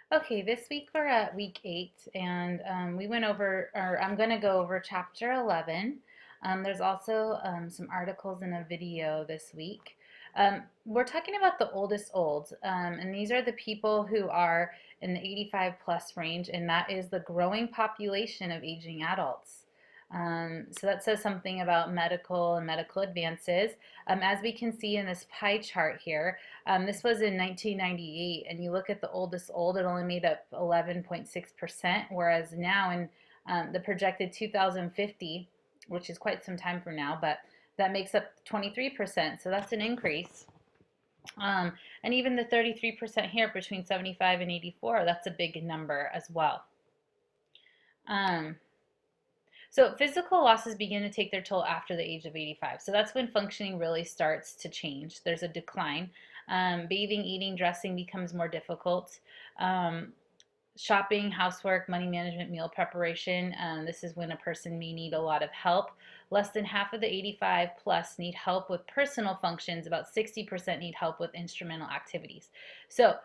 Okay, this week we're at week 8, and we went over, or I'm going to go over chapter 11. There's also some articles and a video this week. We're talking about the oldest old, and these are the people who are in the 85 plus range, and that is the growing population of aging adults. So that says something about medical and medical advances. As we can see in this pie chart here, this was in 1998, and you look at the oldest old, it only made up 11.6%, whereas now in the projected 2050, which is quite some time from now, but that makes up 23%, so that's an increase. And even the 33% here between 75 and 84, that's a big number as well. Um, so physical losses begin to take their toll after the age of 85. So that's when functioning really starts to change. There's a decline. Bathing, eating, dressing becomes more difficult. Um, Shopping, housework, money management, meal preparation. This is when a person may need a lot of help. Less than half of the 85 plus need help with personal functions. About 60% need help with instrumental activities. So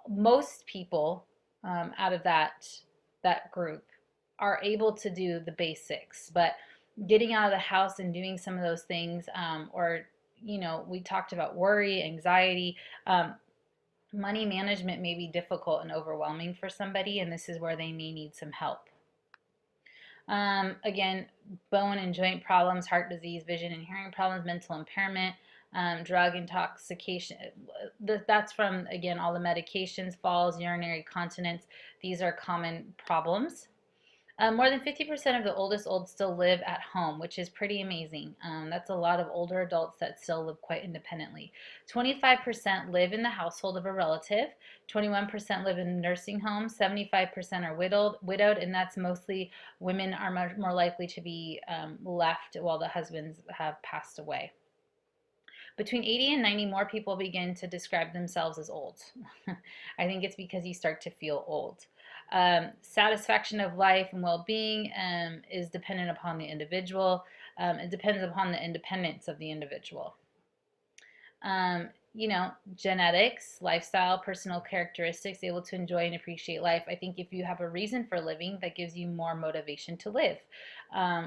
most people out of that group are able to do the basics, but getting out of the house and doing some of those things, or we talked about worry, anxiety, money management may be difficult and overwhelming for somebody, and this is where they may need some help. Again, bone and joint problems, heart disease, vision and hearing problems, mental impairment, drug intoxication. That's from, again, all the medications, falls, urinary continence. These are common problems. More than 50% of the oldest old still live at home, which is pretty amazing. That's a lot of older adults that still live quite independently. 25% live in the household of a relative. 21% live in nursing homes. 75% are widowed, and that's mostly women are much more likely to be left while the husbands have passed away. Between 80 and 90, more people begin to describe themselves as old. I think it's because you start to feel old. Satisfaction of life and well-being is dependent upon the individual. It depends upon the independence of the individual. Genetics, lifestyle, personal characteristics, able to enjoy and appreciate life. I think if you have a reason for living, that gives you more motivation to live.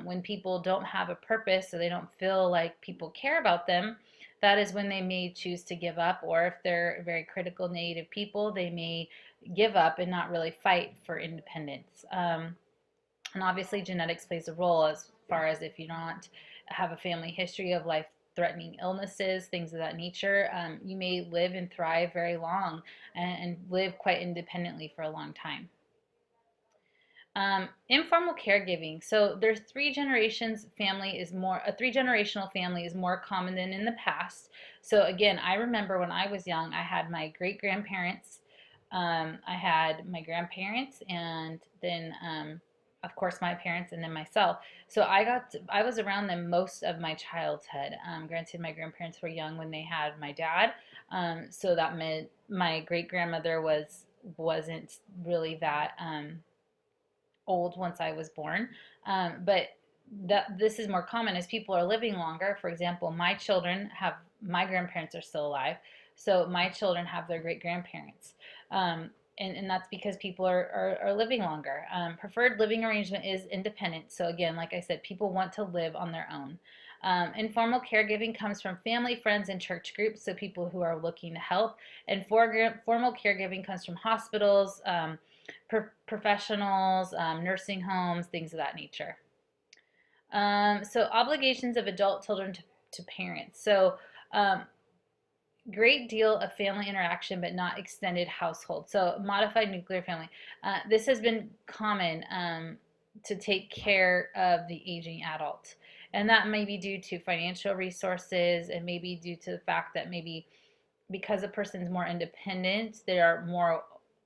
When people don't have a purpose, or they don't feel like people care about them, that is when they may choose to give up, or if they're very critical, negative people, they may give up and not really fight for independence. And obviously, genetics plays a role as far as if you don't have a family history of life threatening illnesses, things of that nature, you may live and thrive very long and live quite independently for a long time. Informal caregiving. So there's three generations family is more a three generational family is more common than in the past. So again, I remember when I was young, I had my great grandparents, I had my grandparents, and then of course my parents, and then myself. So I was around them most of my childhood. Granted, my grandparents were young when they had my dad, so that meant my great grandmother wasn't really that old once I was born. But this is more common as people are living longer. For example, my grandparents are still alive, so my children have their great grandparents. And that's because people are living longer. Preferred living arrangement is independent. So again, like I said, people want to live on their own. Informal caregiving comes from family, friends, and church groups, so people who are looking to help. And formal caregiving comes from hospitals, professionals, nursing homes, things of that nature. So obligations of adult children to parents. So great deal of family interaction, but not extended household. So modified nuclear family. This has been common to take care of the aging adult. And that may be due to financial resources, and maybe due to the fact that maybe because a person's more independent, they are more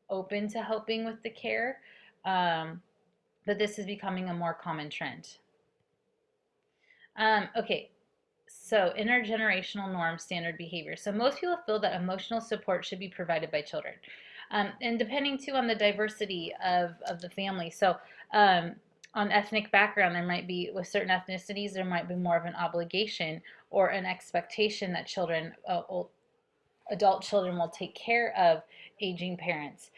open to helping with the care. But this is becoming a more common trend. Okay, so intergenerational norms, standard behavior. So most people feel that emotional support should be provided by children. And depending too on the diversity of the family. So on ethnic background, there might be, with certain ethnicities, there might be more of an obligation or an expectation that adult children will take care of aging parents.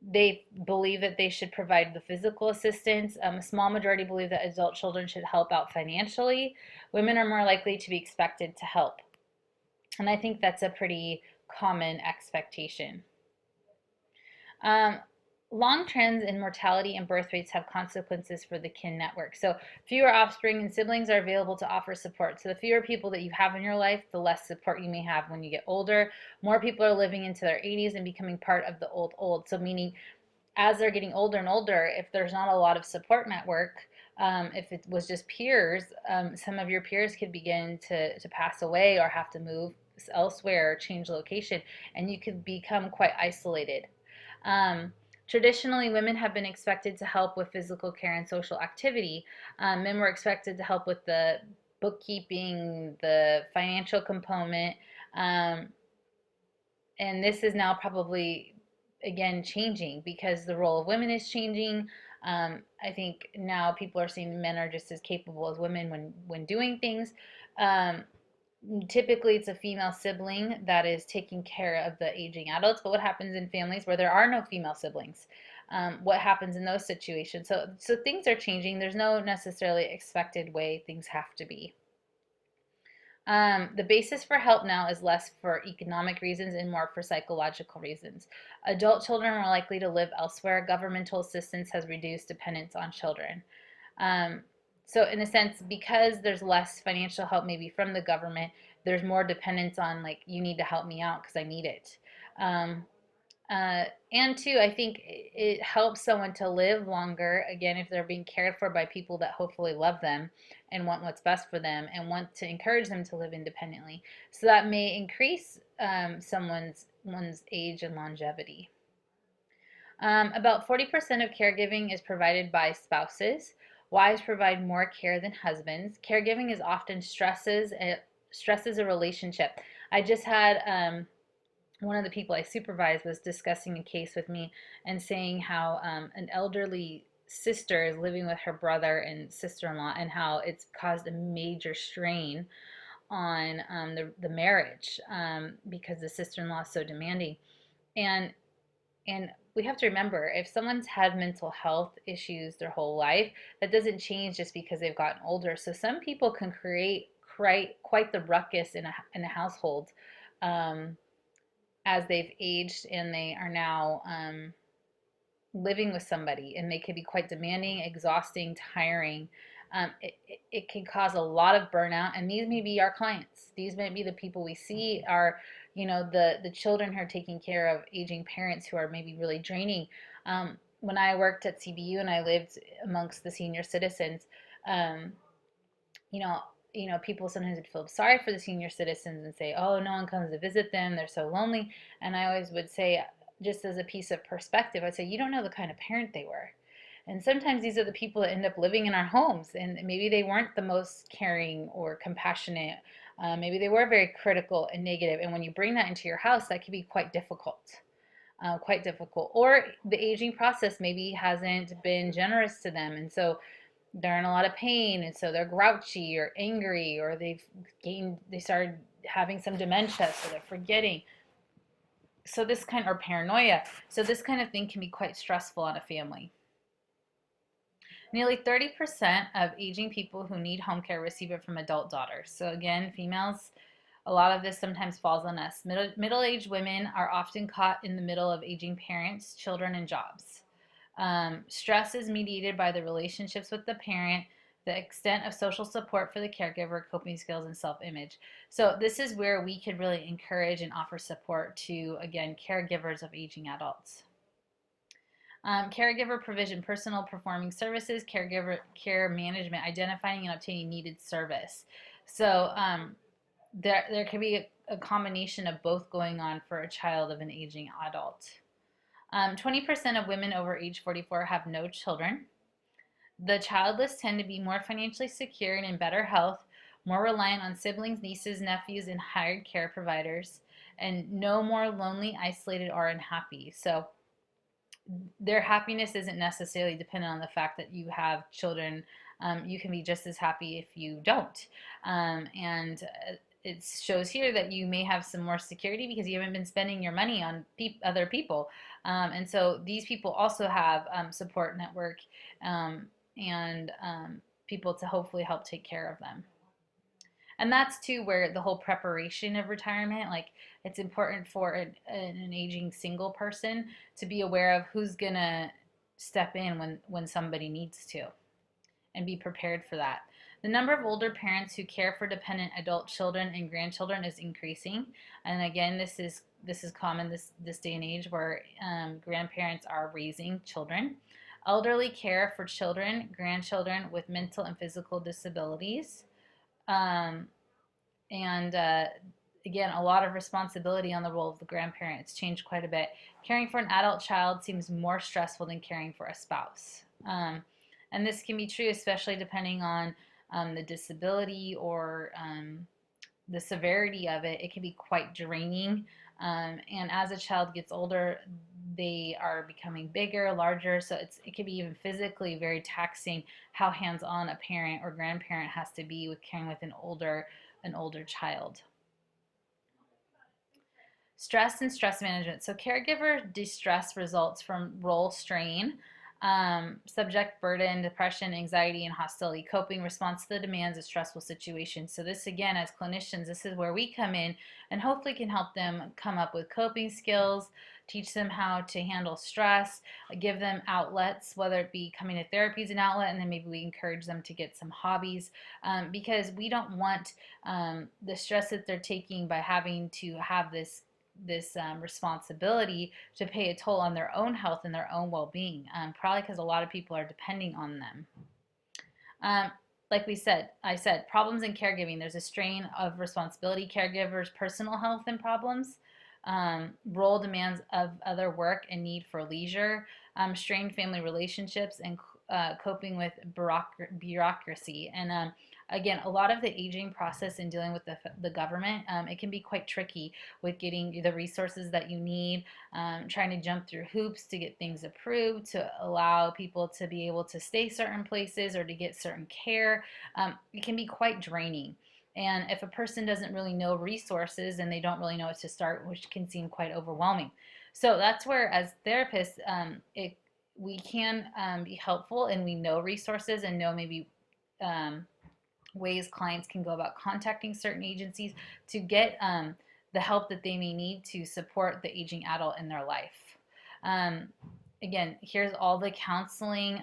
They believe that they should provide the physical assistance. A small majority believe that adult children should help out financially. Women are more likely to be expected to help. And I think that's a pretty common expectation. Um, Long trends in mortality and birth rates have consequences for the kin network. So fewer offspring and siblings are available to offer support. So the fewer people that you have in your life, the less support you may have when you get older. More people are living into their 80s and becoming part of the old. So meaning as they're getting older and older, if there's not a lot of support network, if it was just peers, some of your peers could begin to pass away or have to move elsewhere or change location, and you could become quite isolated. Um, Traditionally, women have been expected to help with physical care and social activity. Men were expected to help with the bookkeeping, the financial component, um, and this is now probably again changing because the role of women is changing. I think now people are seeing men are just as capable as women when doing things. Um, Typically, it's a female sibling that is taking care of the aging adults. But what happens in families where there are no female siblings? What happens in those situations? So things are changing. There's no necessarily expected way things have to be. The basis for help now is less for economic reasons and more for psychological reasons. Adult children are likely to live elsewhere. Governmental assistance has reduced dependence on children. Um, so, in a sense, because there's less financial help maybe from the government, there's more dependence on, like, you need to help me out because I need it. Um, and two, I think it helps someone to live longer, again, if they're being cared for by people that hopefully love them and want what's best for them and want to encourage them to live independently. So that may increase one's age and longevity. About 40% of caregiving is provided by spouses. Wives provide more care than husbands. Caregiving is often stresses a relationship. I just had one of the people I supervise was discussing a case with me and saying how an elderly sister is living with her brother and sister-in-law and how it's caused a major strain on the marriage because the sister-in-law is so demanding. And and we have to remember if someone's had mental health issues their whole life, that doesn't change just because they've gotten older. So some people can create quite the ruckus in a household um, as they've aged and they are now living with somebody, and they can be quite demanding, exhausting, tiring. It can cause a lot of burnout, and these may be our clients. These might be the people we see are, the children who are taking care of aging parents who are maybe really draining. When I worked at CBU and I lived amongst the senior citizens, um, you know, people sometimes would feel sorry for the senior citizens and say, "Oh, no one comes to visit them. They're so lonely." And I always would say, just as a piece of perspective, I'd say, "You don't know the kind of parent they were." And sometimes these are the people that end up living in our homes, and maybe they weren't the most caring or compassionate. Maybe they were very critical and negative. And when you bring that into your house, that can be quite difficult. Quite difficult. Or the aging process maybe hasn't been generous to them, and so they're in a lot of pain, and so they're grouchy or angry, or they started having some dementia, so they're forgetting. So this kind, or paranoia. So this kind of thing can be quite stressful on a family. Nearly 30% of aging people who need home care receive it from adult daughters. So again, females, a lot of this sometimes falls on us. Middle-aged women are often caught in the middle of aging parents, children, and jobs. Stress is mediated by the relationships with the parent, the extent of social support for the caregiver, coping skills, and self-image. So this is where we could really encourage and offer support to, again, caregivers of aging adults. Caregiver provision, personal performing services, caregiver care management, identifying and obtaining needed service. So there can be a combination of both going on for a child of an aging adult. 20% of women over age 44 have no children. The childless tend to be more financially secure and in better health, more reliant on siblings, nieces, nephews, and hired care providers, and no more lonely, isolated, or unhappy. So their happiness isn't necessarily dependent on the fact that you have children. You can be just as happy if you don't. And it shows here that you may have some more security because you haven't been spending your money on other people. And so these people also have support network and people to hopefully help take care of them. And that's too where the whole preparation of retirement, like it's important for an aging single person to be aware of who's gonna step in when somebody needs to and be prepared for that. The number of older parents who care for dependent adult children and grandchildren is increasing, and again, this is common this day and age where grandparents are raising children. Elderly care for children, grandchildren with mental and physical disabilities, um, and again, a lot of responsibility on the role of the grandparent. It's changed quite a bit. Caring for an adult child seems more stressful than caring for a spouse. And this can be true, especially depending on the disability or the severity of it. It can be quite draining. And as a child gets older, they are becoming bigger, larger, so it can be even physically very taxing how hands-on a parent or grandparent has to be with caring with an older child. Stress and stress management. So caregiver distress results from role strain, subject burden, depression, anxiety, and hostility, coping response to the demands of stressful situations. So this again, as clinicians, this is where we come in and hopefully can help them come up with coping skills, teach them how to handle stress, give them outlets, whether it be coming to therapy as an outlet, and then maybe we encourage them to get some hobbies, because we don't want the stress that they're taking by having to have this responsibility to pay a toll on their own health and their own well-being, probably because a lot of people are depending on them. Like I said, problems in caregiving. There's a strain of responsibility, caregivers, personal health and problems, role demands of other work and need for leisure, strained family relationships, and coping with bureaucracy. And again, a lot of the aging process in dealing with the government, it can be quite tricky with getting the resources that you need, trying to jump through hoops to get things approved, to allow people to be able to stay certain places or to get certain care. It can be quite draining. And if a person doesn't really know resources and they don't really know what to start, which can seem quite overwhelming. So that's where, as therapists, we can be helpful, and we know resources and know maybe ways clients can go about contacting certain agencies to get the help that they may need to support the aging adult in their life. Again, here's all the counseling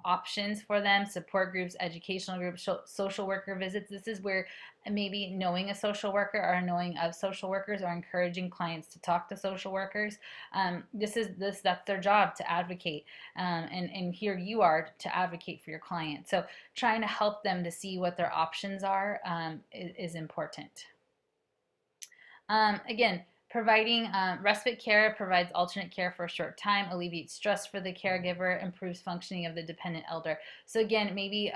options for them: support groups, educational groups, social worker visits. This is where maybe knowing a social worker or knowing of social workers or encouraging clients to talk to social workers. That's their job, to advocate, and here you are to advocate for your client. So trying to help them to see what their options are is important. Again, providing respite care provides alternate care for a short time, alleviates stress for the caregiver, improves functioning of the dependent elder. So again, maybe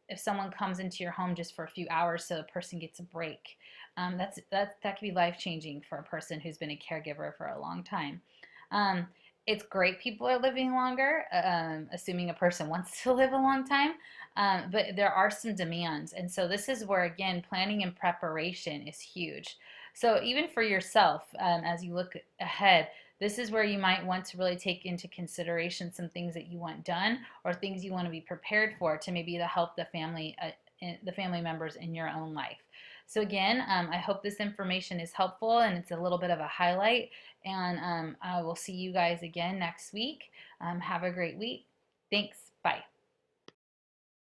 if someone comes into your home just for a few hours so a person gets a break, that can be life-changing for a person who's been a caregiver for a long time. It's great people are living longer, assuming a person wants to live a long time, but there are some demands. And so this is where, again, planning and preparation is huge. So even for yourself, as you look ahead, this is where you might want to really take into consideration some things that you want done or things you want to be prepared for to maybe to help the family members in your own life. So again, I hope this information is helpful and it's a little bit of a highlight. And I will see you guys again next week. Have a great week. Thanks. Bye.